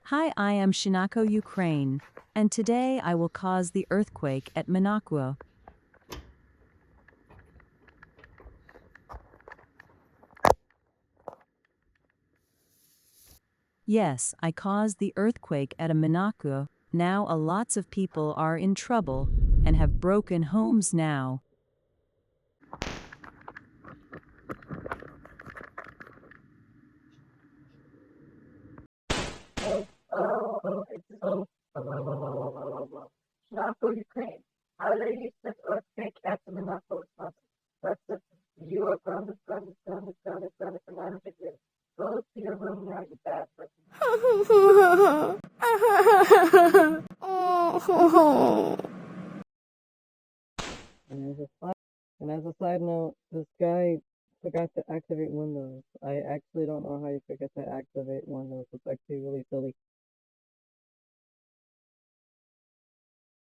Hi, I am Shinako, Ukraine, and today I will cause the earthquake at Minocqua. Yes, I caused the earthquake at a Minocqua. Now a lots of people are in trouble and have broken homes now. Shinako, Ukraine. How they used to earthquake at the Minocqua response. That's you are grounded for 900 years. Go to your room now, you bad person. And as a side note, this guy forgot to activate Windows. I actually don't know how you forget to activate Windows. It's actually really silly.